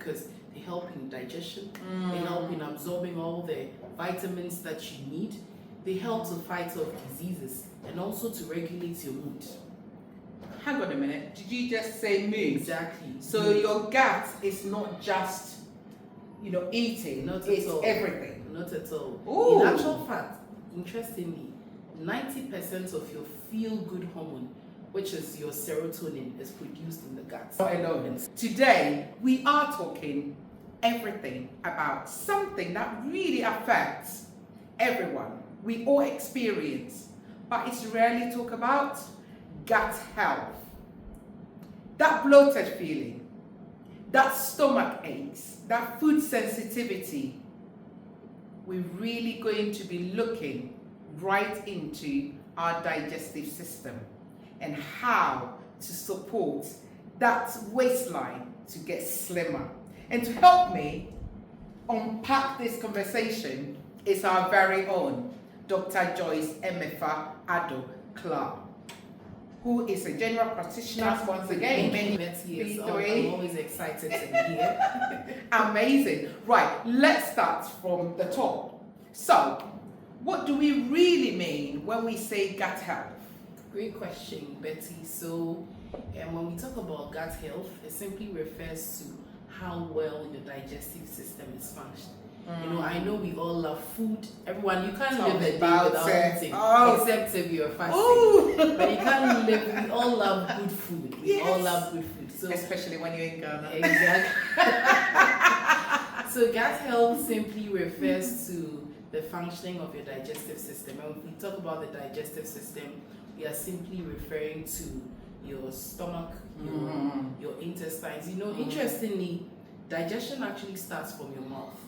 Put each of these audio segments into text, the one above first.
because they help in digestion, they help in absorbing all the vitamins that you need, they help to fight off diseases, and also to regulate your mood. Hang on a minute, did you just say mood? Exactly. So your gut is not just, eating, Not at it's all. everything. Not at all. Ooh. In actual fact, interestingly, 90% of your feel-good hormone, which is your serotonin, is produced in the gut. Alone. Today, we are talking everything about something that really affects everyone. We all experience, but it's rarely talked about: gut health. That bloated feeling, that stomach aches, that food sensitivity. We're really going to be looking right into our digestive system and how to support that waistline to get slimmer. And to help me unpack this conversation is our very own Dr. Joyce Emefah Addo-Klah, who is a general practitioner once again. Many years. I'm always excited to be here. Amazing. Right, let's start from the top. So, what do we really mean when we say gut health? Great question, Betty. So, when we talk about gut health, it simply refers to how well your digestive system is functioning. I know we all love food. Everyone, you can't live a day without eating, except if you're fasting. But you can't live. We all love good food. We all love good food. So, especially when you're in Ghana. Exactly. So gut health simply refers to the functioning of your digestive system. And when we talk about the digestive system, we are simply referring to your stomach, your intestines. Interestingly, digestion actually starts from your mouth.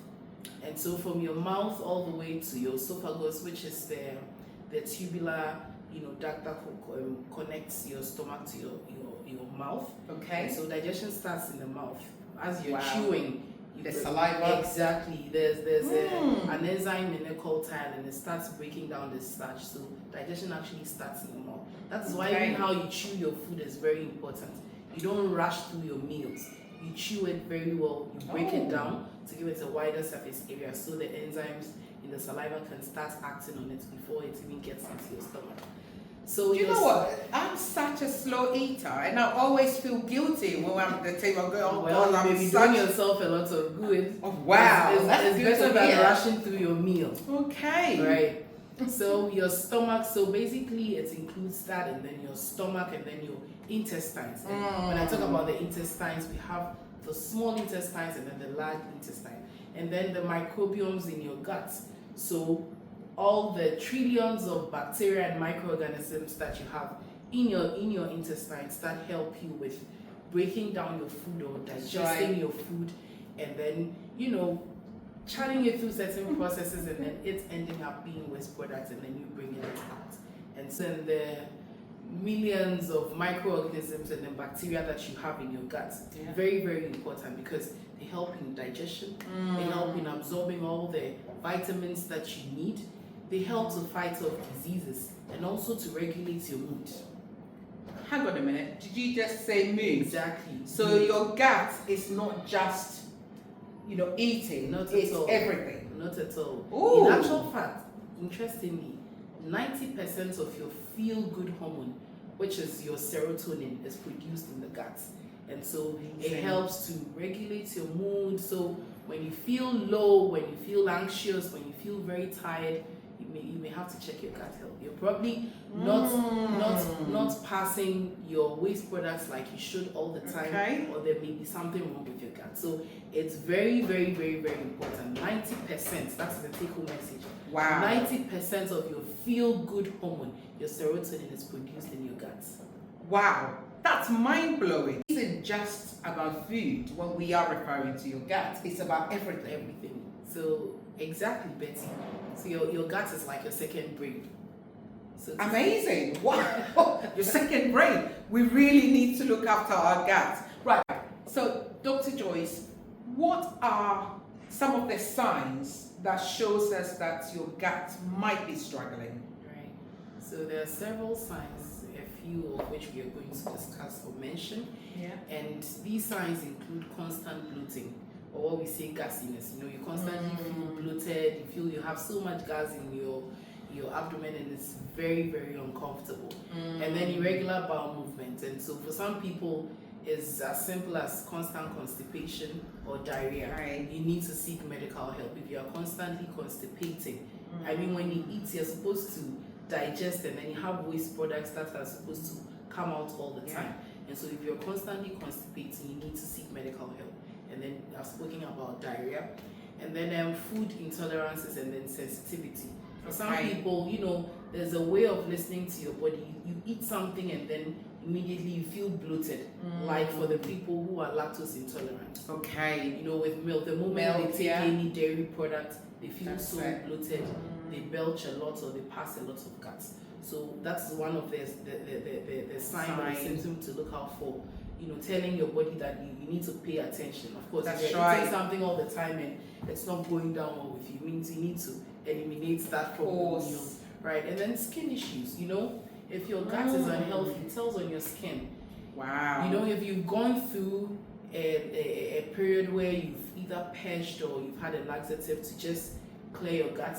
And so from your mouth all the way to your esophagus, which is the tubular duct that connects your stomach to your mouth. Okay. And so digestion starts in the mouth. As you're chewing, the saliva. Exactly. There's an enzyme in it called thyme, and it starts breaking down the starch. So digestion actually starts in the mouth. That is why even how you chew your food is very important. You don't rush through your meals. You chew it very well. You break it down to give it a wider surface area, so the enzymes in the saliva can start acting on it before it even gets into your stomach. So you know what? I'm such a slow eater, and I always feel guilty when I'm at the table going, I'm doing yourself a lot of good. Oh, wow. It's better than rushing through your meal. Okay. Right. So your stomach, so basically it includes that, and then your stomach, and then your intestines. And when I talk about the intestines, we have the small intestines and then the large intestine, and then the microbiomes in your gut. So all the trillions of bacteria and microorganisms that you have in your intestines that help you with breaking down your food or digesting your food, and then churning it through certain processes, and then it's ending up being waste products, and then you bringing it out. And so the millions of microorganisms and then bacteria that you have in your gut, very, very important, because they help in digestion, they help in absorbing all the vitamins that you need, they help to fight off diseases, and also to regulate your mood. Hang on a minute, did you just say mood? Exactly. So your gut is not just eating, it's everything. Not at all. Ooh. In actual fact, interestingly, 90% of your feel-good hormone, which is your serotonin, is produced in the gut. And so it helps to regulate your mood. So when you feel low, when you feel anxious, when you feel very tired, you may have to check your gut health. You're probably not passing your waste products like you should all the time, or there may be something wrong with your gut. So it's very, very, very, very important. 90%, that's the take-home message. Wow. 90% of your feel-good hormone, your serotonin, is produced in your gut. Wow, that's mind-blowing. It isn't just about food when we are referring to your gut. It's about everything. So exactly, Betty. So your gut is like your second brain. So amazing. Wow. Your second brain. We really need to look after our gut. Right. So, Dr. Joyce, what are some of the signs that shows us that your gut might be struggling? Right. So there are several signs. If few of which we are going to discuss or mention. Yeah. And these signs include constant bloating, or what we say gassiness. You know, you constantly feel bloated, you feel you have so much gas in your abdomen, and it's very, very uncomfortable. And then irregular bowel movement. And so for some people, it's as simple as constant constipation or diarrhea. Right. You need to seek medical help. If you are constantly constipating, I mean, when you eat, you're supposed to digest, and then you have waste products that are supposed to come out all the time. And so if you're constantly constipating, you need to seek medical help. And then I've spoken about diarrhea. And then food intolerances and then sensitivity. For some people, you know, there's a way of listening to your body. You eat something and then immediately you feel bloated. Like for the people who are lactose intolerant. Okay. You know, with milk, the moment they take any dairy product, they feel bloated. They belch a lot or they pass a lot of guts. So that's one of the sign or the symptom to look out for. You know, telling your body that you need to pay attention. Of course, if you're eating something all the time and it's not going down well with you, means you need to eliminate that from your meals, right? And then skin issues. You know, if your gut is unhealthy, it tells on your skin. Wow. You know, if you've gone through a period where you've either purged or you've had a laxative to just clear your gut,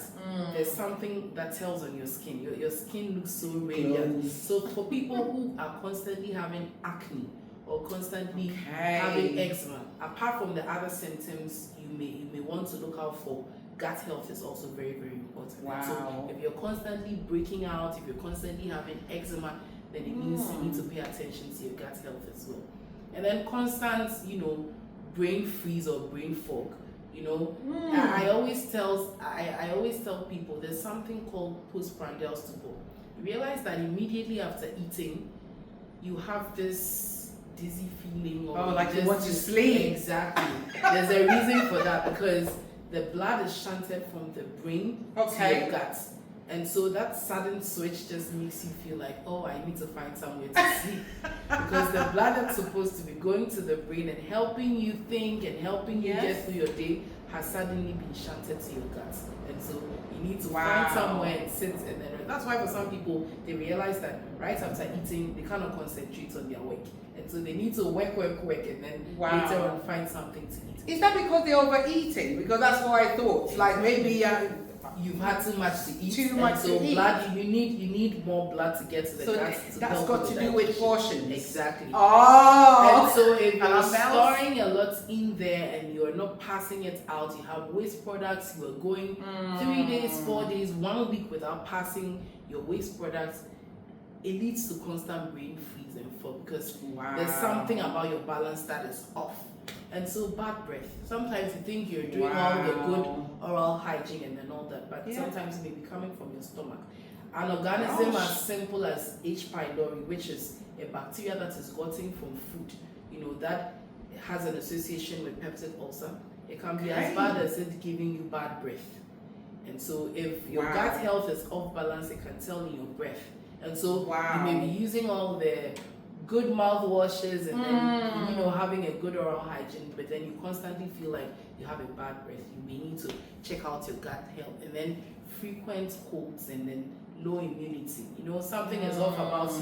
there's something that tells on your skin. Your skin looks so radiant. So for people who are constantly having acne or constantly having eczema, apart from the other symptoms you may want to look out for, gut health is also very, very important. Wow. So if you're constantly breaking out, if you're constantly having eczema, then it means you need to pay attention to your gut health as well. And then constant, you know, brain freeze or brain fog. You know, I always tell people there's something called postprandial stupor. You realize that immediately after eating, you have this dizzy feeling, or like you want to sleep. Exactly. There's a reason for that, because the blood is shunted from the brain to your gut. And so that sudden switch just makes you feel like, oh, I need to find somewhere to sleep. Because the blood that's supposed to be going to the brain and helping you think and helping you get through your day has suddenly been shunted to your gut. And so you need to find somewhere and sit, and then that's why for some people, they realize that right after eating, they cannot concentrate on their work. And so they need to work, and then later on find something to eat. Is that because they're overeating? Because that's what I thought. Like maybe you've had too much to eat. So blood, you need more blood to get to the gut. So that's got to do with portions. Exactly. Oh. And so if you're storing a lot in there and you're not passing it out, you have waste products, you are going 3 days, 4 days, 1 week without passing your waste products, it leads to constant brain freeze and fog, because there's something about your balance that is off. And so bad breath. Sometimes you think you're doing all the good oral hygiene and then all that, but sometimes it may be coming from your stomach. An organism as simple as H. pylori, which is a bacteria that is gotten from food, you know, that has an association with peptic ulcer. It can be as bad as it giving you bad breath. And so if your gut health is off balance, it can tell in your breath. And so you may be using all the good mouthwashes and then, you know, having a good oral hygiene, but then you constantly feel like you have a bad breath. You may need to check out your gut health. And then frequent colds and then low immunity. You know, something is off about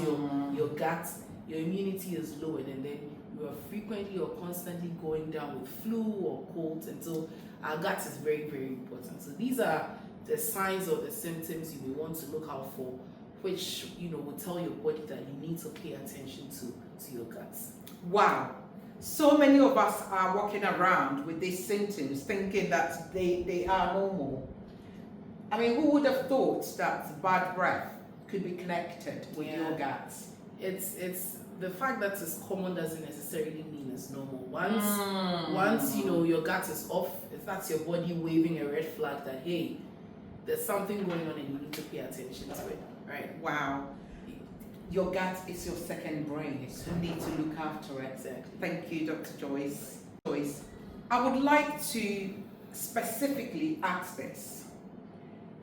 your gut, your immunity is low, and then you are frequently or constantly going down with flu or colds. And so our gut is very, very important. So these are the signs or the symptoms you may want to look out for, which, you know, will tell your body that you need to pay attention to your guts. Wow. So many of us are walking around with these symptoms thinking that they are normal. I mean, who would have thought that bad breath could be connected with your guts? It's the fact that it's common doesn't necessarily mean it's normal. Once you know your gut is off, that's your body waving a red flag that, hey, there's something going on and you need to pay attention to it. Right. Wow. Your gut is your second brain. You need to look after it. Exactly. Thank you, Dr. Joyce. I would like to specifically ask this.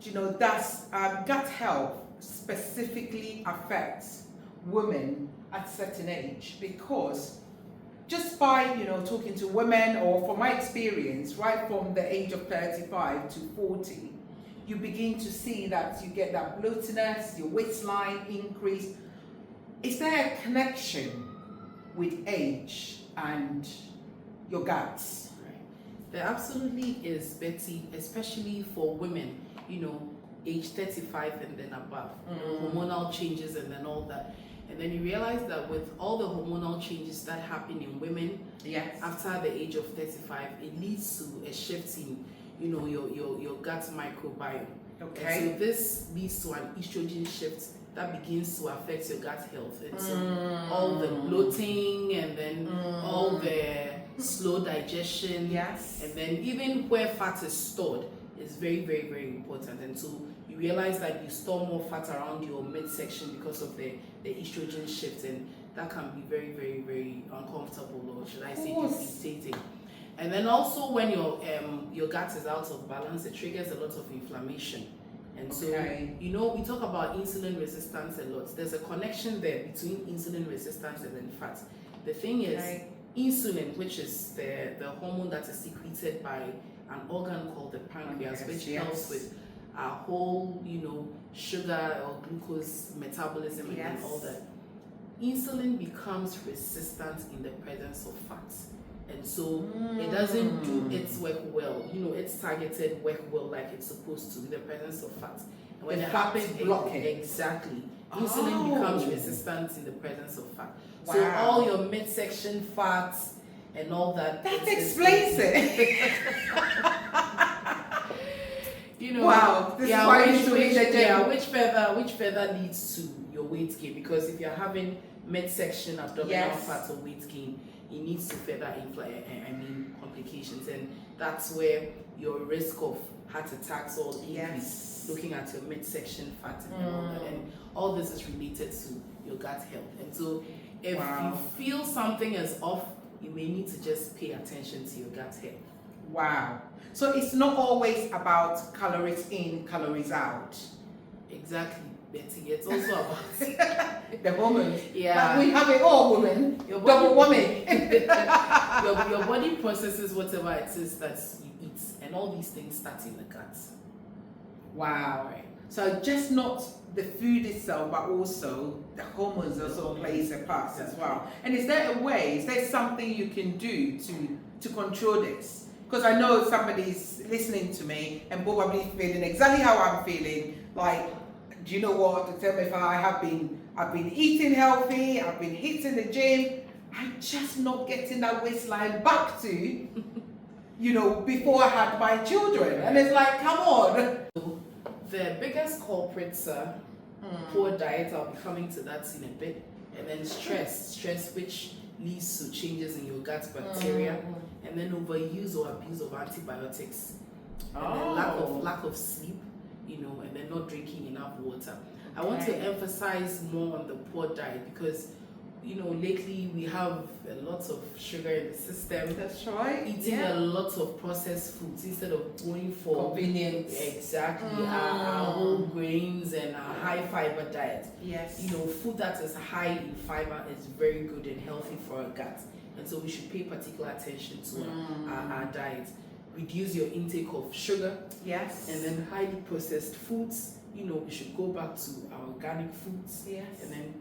You know, does gut health specifically affects women at a certain age? Because just by, you know, talking to women, or from my experience, right from the age of 35 to 40, you begin to see that you get that bloatiness, your waistline increase. is there a connection with age and your guts? Right. There absolutely is, Betty, especially for women, age 35 and then above, hormonal changes and then all that. And then you realize that with all the hormonal changes that happen in women, yes, after the age of 35, it leads to a shift in, your gut microbiome. okay, And so this leads to an estrogen shift that begins to affect your gut health. And so all the bloating and then all the slow digestion, yes, and then even where fat is stored is very, very, very important. And so you realize that you store more fat around your midsection because of the estrogen shift, and that can be very, very, very uncomfortable, or should I say debilitating. And then also when your gut is out of balance, it triggers a lot of inflammation. And so, we talk about insulin resistance a lot. There's a connection there between insulin resistance and then fat. The thing is, insulin, which is the hormone that is secreted by an organ called the pancreas, which helps with our whole, sugar or glucose metabolism and then all that. Insulin becomes resistant in the presence of fat. And so it doesn't do its work well, its targeted work well like it's supposed to in the presence of fat. And when it happens, exactly, insulin becomes resistant in the presence of fat. Wow. So all your midsection fats and all that. That explains it. Wow, this is why you need to eat the gym. Which further leads to your weight gain, because if you're having midsection abdominal fat or weight gain, it needs to further complications, and that's where your risk of heart attacks all increase. Looking at your midsection fat and all that, and all this is related to your gut health. And so, if you feel something is off, you may need to just pay attention to your gut health. Wow. So it's not always about calories in, calories out. Exactly, Betty. It's also about the hormones. Yeah. But we have it all, women. Double woman. Your body processes whatever it is that you eat, and all these things start in the gut. Wow. Right. So just not the food itself, but also the hormones also plays a part as well. And is there something you can do to control this? Because I know somebody's listening to me and probably feeling exactly how I'm feeling. Like, do you know what? Emefah, I've been eating healthy, I've been hitting the gym, I'm just not getting that waistline back to, before I had my children. And it's like, come on. The biggest culprits are poor diet. I'll be coming to that in a bit. And then stress which leads to changes in your gut bacteria, and then overuse or abuse of antibiotics, and then lack of sleep, and then not drinking enough water. I want to emphasize more on the poor diet because, lately we have a lot of sugar in the system. That's right. Eating a lot of processed foods instead of going for convenience. Exactly. Our whole grains and our high fiber diet. Yes. Food that is high in fiber is very good and healthy for our gut. And so we should pay particular attention to our diet. Reduce your intake of sugar. Yes. And then highly processed foods. We should go back to our organic foods. Yes. And then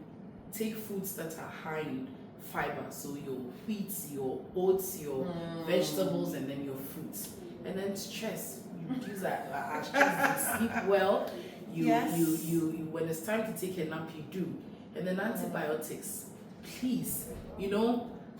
take foods that are high in fiber. So your wheat, your oats, your vegetables, and then your fruits. And then stress. You reduce our stress. You sleep well. You when it's time to take a nap, you do. And then antibiotics. Please,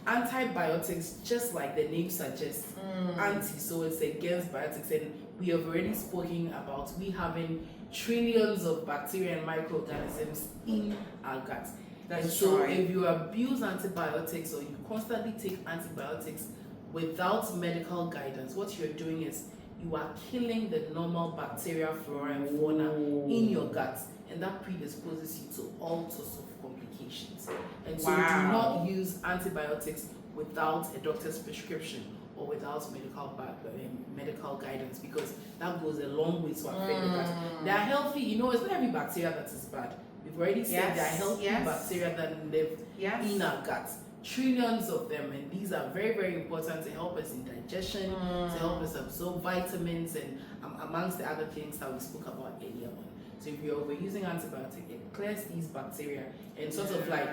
antibiotics, just like the name suggests, anti, so it's against biotics, and we have already spoken about we having trillions of bacteria and microorganisms in our gut. That's and so right. If you abuse antibiotics or you constantly take antibiotics without medical guidance, what you're doing is you are killing the normal bacteria, flora and fauna in your gut, and that predisposes you to all sorts of complications. And so do not use antibiotics without a doctor's prescription or without medical guidance, because that goes a long way to affect the gut. They are healthy, it's not every bacteria that is bad. We've already said there are healthy bacteria that live in our gut. Trillions of them, and these are very, very important to help us in digestion, to help us absorb vitamins, and amongst the other things that we spoke about earlier on. So if you're overusing antibiotic, it clears these bacteria and sort of like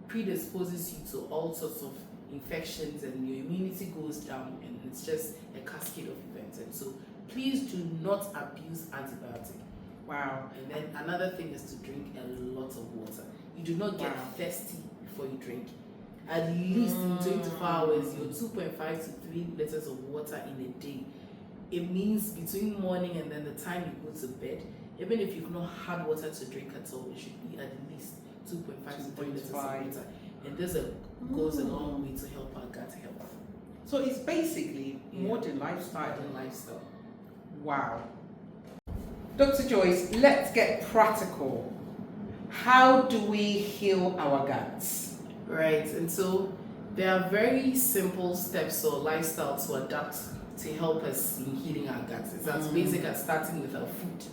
predisposes you to all sorts of infections, and your immunity goes down, and it's just a cascade of events. And so please do not abuse antibiotic. Wow. And then another thing is to drink a lot of water. You do not get thirsty before you drink. At least in 24 hours, your 2.5 to 3 liters of water in a day. It means between morning and then the time you go to bed, even if you've not had water to drink at all, it should be at least 2.5 to 3 liters of water. And this goes a long way to help our gut health. So it's basically modern lifestyle. Modern lifestyle. Wow. Dr. Joyce, let's get practical. How do we heal our guts? Right, and so there are very simple steps or lifestyle to adapt to help us in healing our guts. It's as basic as starting with our food.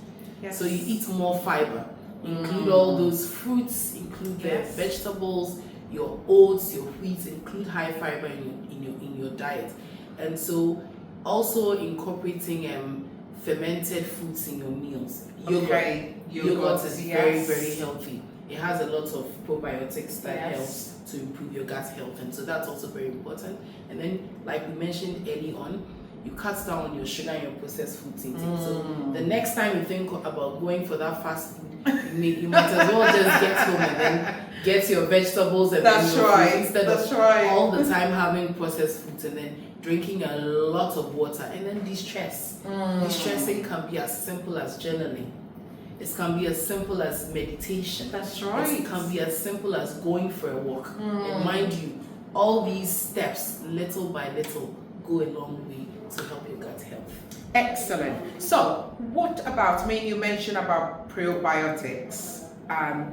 Yes. So you eat more fiber. Include all those fruits, include the vegetables, your oats, your wheat, include high fiber in your diet. And so also incorporating fermented foods in your meals. Yogurt is very, very healthy. It has a lot of probiotics that helps to improve your gut health, and so that's also very important. And then, like we mentioned early on, you cut down on your sugar and your processed foods intake. So the next time you think about going for that fast food, you might as well just get home and then get your vegetables and then your fruit, instead of all the time having processed foods and then drinking a lot of water. And then de-stress. De-stressing can be as simple as journaling. It can be as simple as meditation. That's right. It can be as simple as going for a walk. And mind you, all these steps, little by little, go a long way to help your gut health. Excellent. So, what about, you mentioned about probiotics.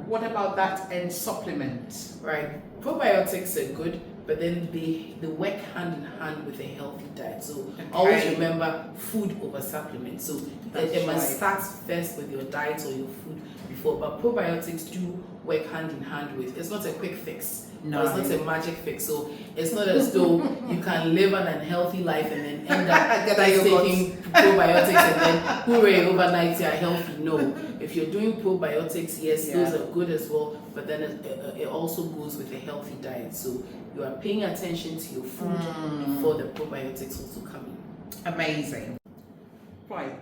What about that and supplements? Right. Probiotics are good, but then they work hand in hand with a healthy diet. So always remember food over supplements. So it must start first with your diet or your food before. But probiotics do work hand in hand with. It's not a quick fix. No, it's not a magic fix. So it's not as though you can live an unhealthy life and then end up taking probiotics and then hooray, overnight you are healthy. No. If you're doing probiotics, yes, those are good as well, but then it also goes with a healthy diet. So you are paying attention to your food before the probiotics also come in. Amazing. Right.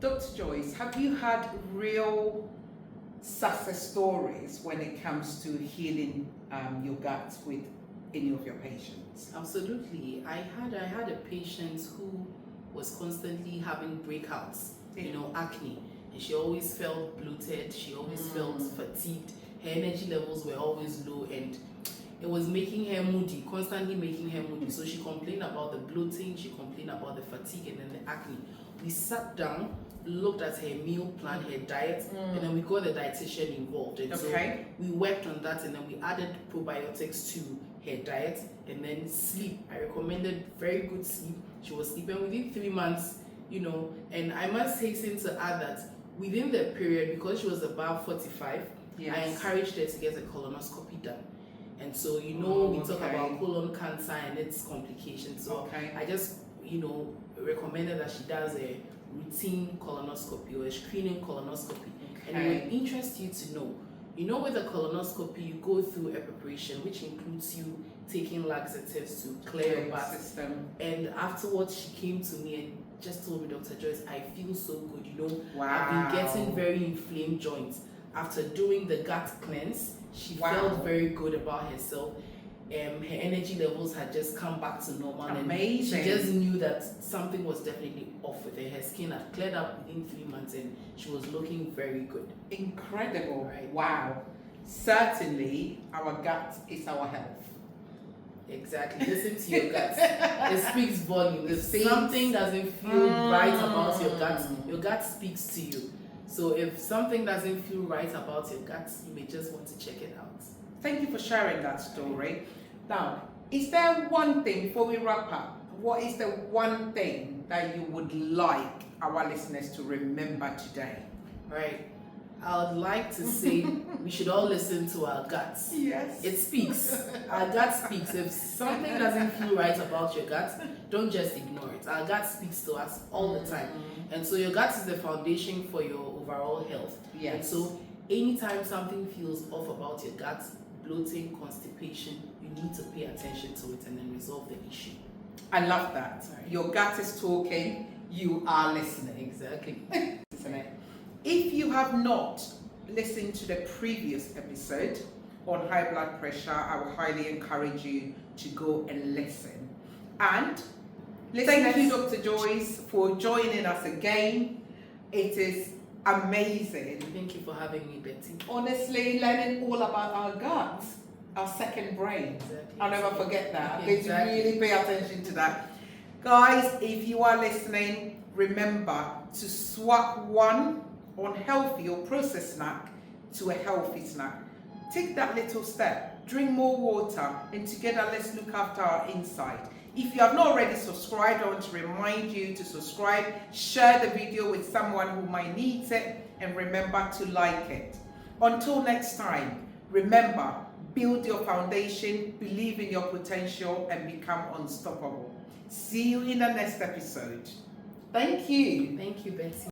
Dr. Joyce, have you had real success stories when it comes to healing your gut with any of your patients? Absolutely. I had a patient who was constantly having breakouts, acne. And she always felt bloated, she always felt fatigued, her energy levels were always low, and it was making her moody, constantly making her moody. So she complained about the bloating, she complained about the fatigue, and then the acne. We sat down, looked at her meal plan, her diet, and then we got the dietitian involved. And so we worked on that, and then we added probiotics to her diet, and then sleep. I recommended very good sleep. She was sleeping within 3 months, and I must hasten to add that within the period, because she was above 45, I encouraged her to get a colonoscopy done. And so, we talk about colon cancer and its complications. So I just, recommended that she does a routine colonoscopy or a screening colonoscopy. And it would interest you to know, with a colonoscopy, you go through a preparation, which includes you taking laxatives to clear your gut system. And afterwards, she came to me and just told me, Dr. Joyce, I feel so good. I've been getting very inflamed joints. After doing the gut cleanse, she felt very good about herself. Her energy levels had just come back to normal. Amazing. And she just knew that something was definitely off with her. Her skin had cleared up within 3 months and she was looking very good. Incredible. Right? Wow. Certainly, our gut is our health. Exactly. Listen to your gut. It speaks volume. If something doesn't feel right about your gut speaks to you. So if something doesn't feel right about your gut, you may just want to check it out. Thank you for sharing that story. Now, is there one thing, before we wrap up, what is the one thing that you would like our listeners to remember today? Right. I would like to say we should all listen to our guts. Yes. It speaks. Our gut speaks. If something doesn't feel right about your gut, don't just ignore it. Our gut speaks to us all the time. And so your gut is the foundation for your overall health. Yes. And so anytime something feels off about your gut, bloating, constipation, you need to pay attention to it and then resolve the issue. I love that. Right. Your gut is talking, you are listening. Exactly. Isn't it? If you have not listened to the previous episode on high blood pressure, I would highly encourage you to go and listen. And thank you, Dr. Joyce, for joining us again. It is amazing. Thank you for having me, Betty. Honestly, learning all about our guts, our second brain. Exactly. I'll never forget that. I'm Exactly. going to really pay attention to that. Guys, if you are listening, remember to swap one unhealthy or processed snack to a healthy snack. Take that little step, drink more water, and together let's look after our inside. If you have not already subscribed, I want to remind you to subscribe, share the video with someone who might need it, and remember to like it. Until next time, remember, build your foundation, believe in your potential, and become unstoppable. See you in the next episode. Thank you. Thank you, Betty.